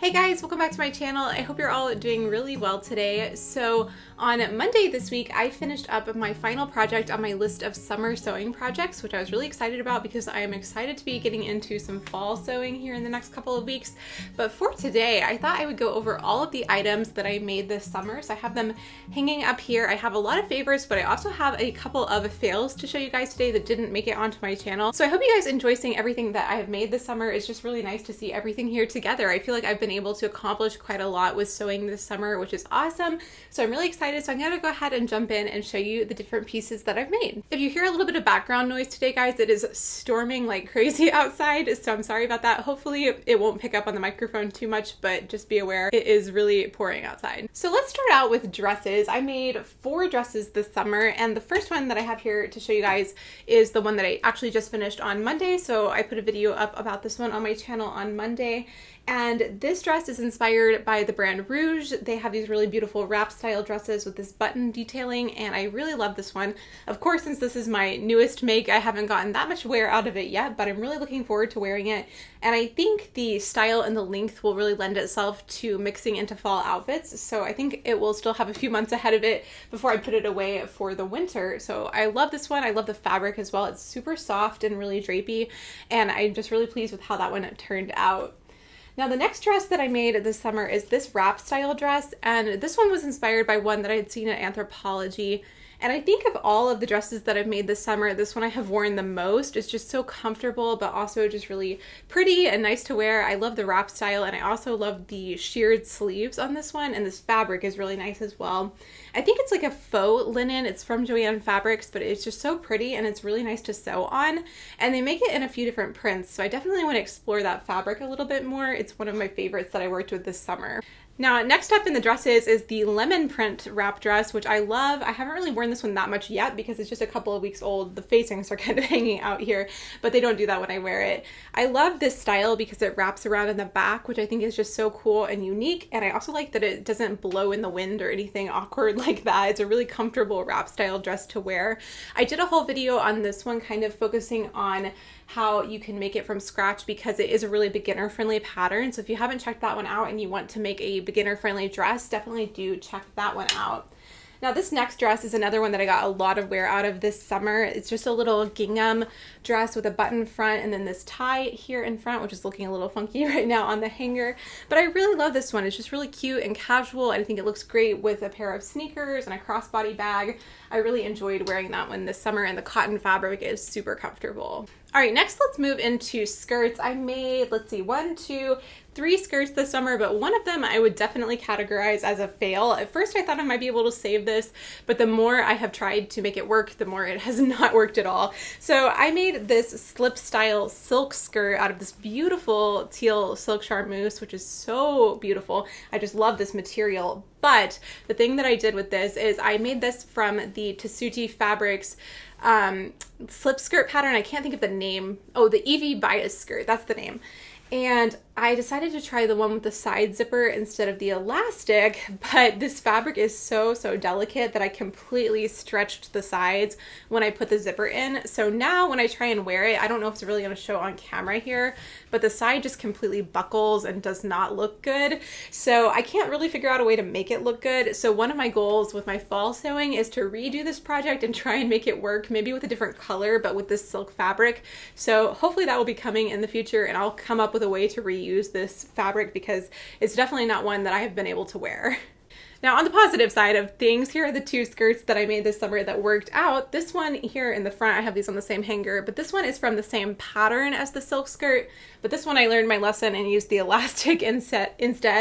Hey guys, welcome back to my channel. I hope you're all doing really well today. So on Monday this week, I finished up my final project on my list of summer sewing projects, which I was really excited about because I am excited to be getting into some fall sewing here in the next couple of weeks. But for today, I thought I would go over all of the items that I made this summer. So I have them hanging up here. I have a lot of favorites, but I also have a couple of fails to show you guys today that didn't make it onto my channel. So I hope you guys enjoy seeing everything that I have made this summer. It's just really nice to see everything here together. I feel like I've been able to accomplish quite a lot with sewing this summer, which is awesome. So I'm really excited. So I'm gonna go ahead and jump in and show you the different pieces that I've made. If you hear a little bit of background noise today, guys, it is storming like crazy outside. So I'm sorry about that. Hopefully it won't pick up on the microphone too much, but just be aware it is really pouring outside. So let's start out with dresses. I made 4 dresses this summer, and the first one that I have here to show you guys is the one that I actually just finished on Monday. So I put a video up about this one on my channel on Monday. And this dress is inspired by the brand Rouge. They have these really beautiful wrap style dresses with this button detailing, and I really love this one. Of course, since this is my newest make, I haven't gotten that much wear out of it yet, but I'm really looking forward to wearing it. And I think the style and the length will really lend itself to mixing into fall outfits. So I think it will still have a few months ahead of it before I put it away for the winter. So I love this one. I love the fabric as well. It's super soft and really drapey, and I'm just really pleased with how that one turned out. Now the next dress that I made this summer is this wrap style dress, and this one was inspired by one that I had seen at Anthropologie. And I think of all of the dresses that I've made this summer, this one I have worn the most. It's just so comfortable, but also just really pretty and nice to wear. I love the wrap style, and I also love the sheared sleeves on this one, and this fabric is really nice as well. I think it's like a faux linen. It's from Joann Fabrics, but it's just so pretty and it's really nice to sew on. And they make it in a few different prints, so I definitely want to explore that fabric a little bit more. It's one of my favorites that I worked with this summer. Now, next up in the dresses is the lemon print wrap dress, which I love. I haven't really worn this one that much yet because it's just a couple of weeks old. The facings are kind of hanging out here, but they don't do that when I wear it. I love this style because it wraps around in the back, which I think is just so cool and unique. And I also like that it doesn't blow in the wind or anything awkward like that. It's a really comfortable wrap style dress to wear. I did a whole video on this one kind of focusing on how you can make it from scratch because it is a really beginner friendly pattern. So if you haven't checked that one out and you want to make a beginner friendly dress, definitely do check that one out. Now this next dress is another one that I got a lot of wear out of this summer. It's just a little gingham dress with a button front and then this tie here in front, which is looking a little funky right now on the hanger. But I really love this one. It's just really cute and casual, and I think it looks great with a pair of sneakers and a crossbody bag. I really enjoyed wearing that one this summer, and the cotton fabric is super comfortable. All right, next let's move into skirts. I made, let's see, 1, 2, 3 skirts this summer, but one of them I would definitely categorize as a fail. At first I thought I might be able to save this, but the more I have tried to make it work, the more it has not worked at all. So I made this slip style silk skirt out of this beautiful teal silk charmeuse, which is so beautiful. I just love this material. But the thing that I did with this is I made this from the Tessuti Fabrics slip skirt pattern. I can't think of the name. Oh, the Evie Bias skirt. That's the name. And I decided to try the one with the side zipper instead of the elastic, but this fabric is so delicate that I completely stretched the sides when I put the zipper in. So now when I try and wear it, I don't know if it's really going to show on camera here, but the side just completely buckles and does not look good. So I can't really figure out a way to make it look good. So one of my goals with my fall sewing is to redo this project and try and make it work, maybe with a different color, but with this silk fabric. So hopefully that will be coming in the future, and I'll come up with a way to reuse this fabric because it's definitely not one that I have been able to wear. Now on the positive side of things, here are the 2 skirts that I made this summer that worked out. This one here in the front, I have these on the same hanger, but this one is from the same pattern as the silk skirt. But this one I learned my lesson and used the elastic instead,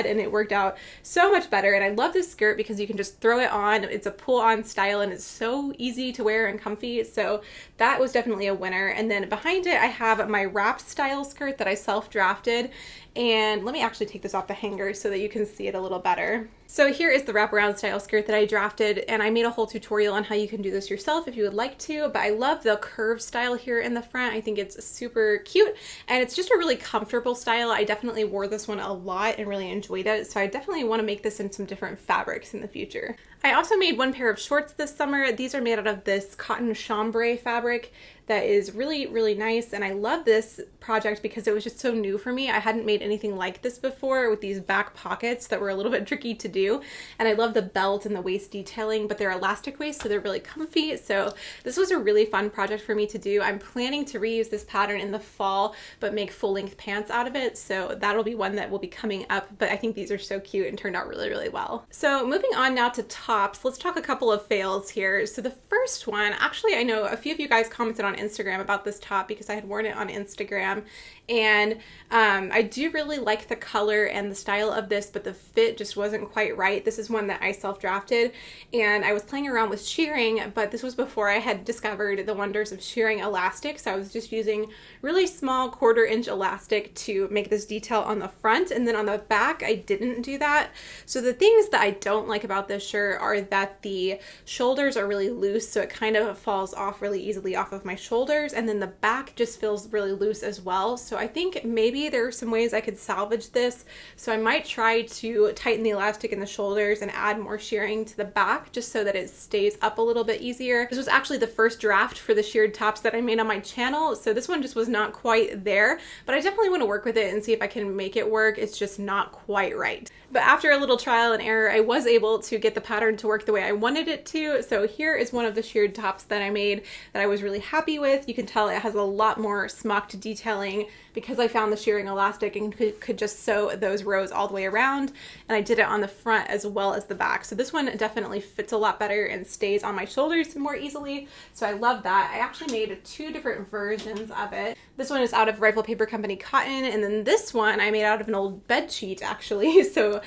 and it worked out so much better. And I love this skirt because you can just throw it on. It's a pull-on style and it's so easy to wear and comfy. So that was definitely a winner. And then behind it, I have my wrap style skirt that I self-drafted. And let me actually take this off the hanger so that you can see it a little better. So here is the wraparound style skirt that I drafted, and I made a whole tutorial on how you can do this yourself if you would like to, but I love the curve style here in the front. I think it's super cute, and it's just a really comfortable style. I definitely wore this one a lot and really enjoyed it, so I definitely want to make this in some different fabrics in the future. I also made one pair of shorts this summer. These are made out of this cotton chambray fabric that is really, really nice. And I love this project because it was just so new for me. I hadn't made anything like this before with these back pockets that were a little bit tricky to do. And I love the belt and the waist detailing, but they're elastic waist, so they're really comfy. So this was a really fun project for me to do. I'm planning to reuse this pattern in the fall, but make full length pants out of it. So that'll be one that will be coming up, but I think these are so cute and turned out really, really well. So moving on now to tops, let's talk a couple of fails here. So the first one, actually, I know a few of you guys commented on Instagram about this top because I had worn it on Instagram, and I do really like the color and the style of this, but the fit just wasn't quite right. This is one that I self-drafted, and I was playing around with shearing, but this was before I had discovered the wonders of shearing elastic. So I was just using really small 1/4 inch elastic to make this detail on the front, and then on the back I didn't do that. So the things that I don't like about this shirt are that the shoulders are really loose, so it kind of falls off really easily off of my shoulders, and then the back just feels really loose as well. So I think maybe there are some ways I could salvage this. So I might try to tighten the elastic in the shoulders and add more shearing to the back just so that it stays up a little bit easier. This was actually the first draft for the sheared tops that I made on my channel, so this one just was not quite there, but I definitely want to work with it and see if I can make it work. It's just not quite right. But after a little trial and error, I was able to get the pattern to work the way I wanted it to. So here is one of the sheared tops that I made that I was really happy with. You can tell it has a lot more smocked detailing because I found the shearing elastic and could just sew those rows all the way around. And I did it on the front as well as the back. So this one definitely fits a lot better and stays on my shoulders more easily. So I love that. I actually made 2 different versions of it. This one is out of Rifle Paper Company cotton, and then this one I made out of an old bed sheet actually. So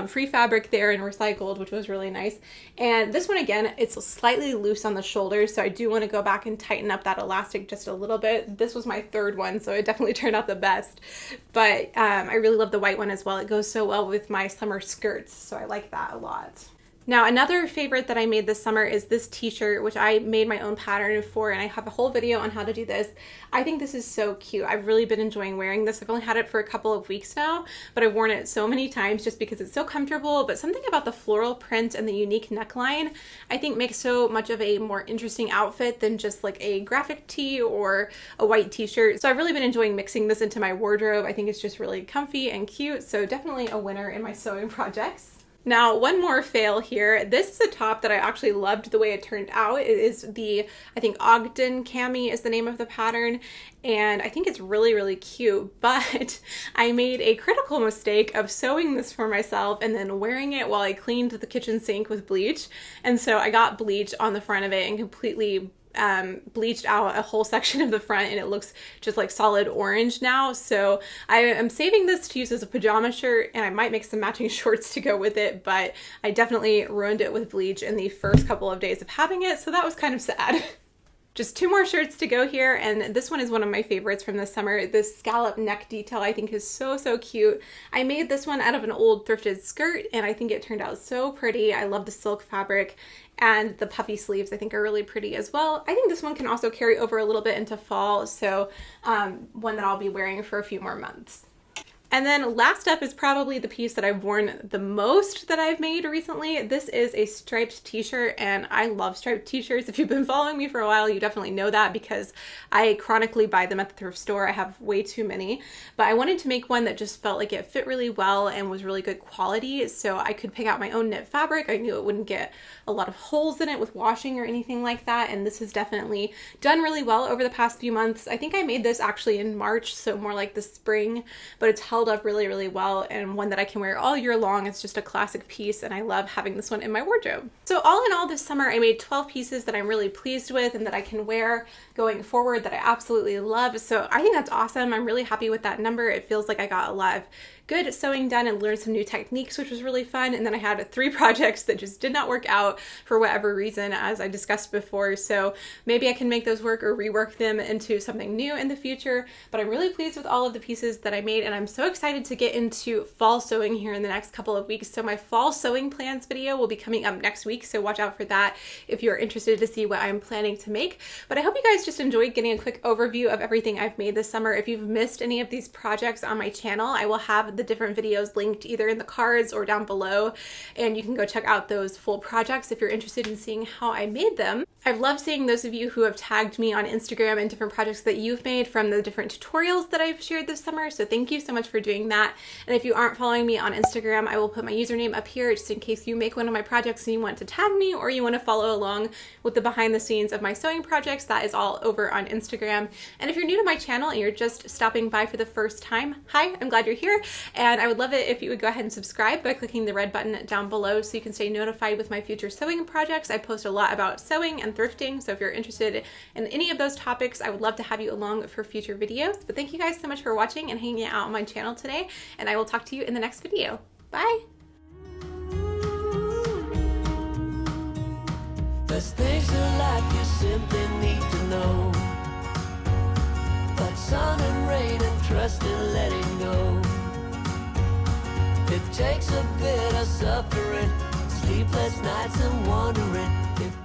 free fabric there and recycled, which was really nice. And this one, again, it's slightly loose on the shoulders, so I do want to go back and tighten up that elastic just a little bit. This was my 3rd one, so it definitely turned out the best. But I really love the white one as well. It goes so well with my summer skirts, so I like that a lot. Now, another favorite that I made this summer is this t-shirt, which I made my own pattern for, and I have a whole video on how to do this. I think this is so cute. I've really been enjoying wearing this. I've only had it for a couple of weeks now, but I've worn it so many times just because it's so comfortable. But something about the floral print and the unique neckline, I think makes so much of a more interesting outfit than just like a graphic tee or a white t-shirt. So I've really been enjoying mixing this into my wardrobe. I think it's just really comfy and cute. So definitely a winner in my sewing projects. Now, one more fail here. This is a top that I actually loved the way it turned out. It is the, I think Ogden Cami is the name of the pattern, and I think it's really, really cute, but I made a critical mistake of sewing this for myself and then wearing it while I cleaned the kitchen sink with bleach. And so I got bleach on the front of it and completely bleached out a whole section of the front, and it looks just like solid orange now. So I am saving this to use as a pajama shirt, and I might make some matching shorts to go with it, but I definitely ruined it with bleach in the first couple of days of having it, so that was kind of sad. Just 2 more shirts to go here, and this one is one of my favorites from this summer. This scallop neck detail I think is so, so cute. I made this one out of an old thrifted skirt, and I think it turned out so pretty. I love the silk fabric, and the puffy sleeves I think are really pretty as well. I think this one can also carry over a little bit into fall, so one that I'll be wearing for a few more months. And then last up is probably the piece that I've worn the most that I've made recently. This is a striped t-shirt, and I love striped t-shirts. If you've been following me for a while, you definitely know that because I chronically buy them at the thrift store. I have way too many, but I wanted to make one that just felt like it fit really well and was really good quality, so I could pick out my own knit fabric. I knew it wouldn't get a lot of holes in it with washing or anything like that, and this has definitely done really well over the past few months. I think I made this actually in March, so more like the spring, but it's held up really, really well, and one that I can wear all year long. It's just a classic piece, and I love having this one in my wardrobe. So all in all, this summer I made 12 pieces that I'm really pleased with and that I can wear going forward that I absolutely love. So I think that's awesome. I'm really happy with that number. It feels like I got a lot of good sewing done and learned some new techniques, which was really fun. And then I had 3 projects that just did not work out for whatever reason, as I discussed before. So maybe I can make those work or rework them into something new in the future. But I'm really pleased with all of the pieces that I made, and I'm so excited to get into fall sewing here in the next couple of weeks. So my fall sewing plans video will be coming up next week, so watch out for that if you're interested to see what I'm planning to make. But I hope you guys just enjoyed getting a quick overview of everything I've made this summer. If you've missed any of these projects on my channel, I will have the different videos linked either in the cards or down below, and you can go check out those full projects if you're interested in seeing how I made them. I've loved seeing those of you who have tagged me on Instagram and different projects that you've made from the different tutorials that I've shared this summer, so thank you so much for doing that. And if you aren't following me on Instagram, I will put my username up here just in case you make one of my projects and you want to tag me, or you want to follow along with the behind the scenes of my sewing projects. That is all over on Instagram. And if you're new to my channel and you're just stopping by for the first time, hi, I'm glad you're here, and I would love it if you would go ahead and subscribe by clicking the red button down below so you can stay notified with my future sewing projects. I post a lot about sewing and thrifting, so if you're interested in any of those topics, I would love to have you along for future videos. But thank you guys so much for watching and hanging out on my channel today, and I will talk to you in the next video. Bye! There's things in life you simply need to know, like sun and rain and trust and letting go. It takes a bit of suffering, sleepless nights and wondering if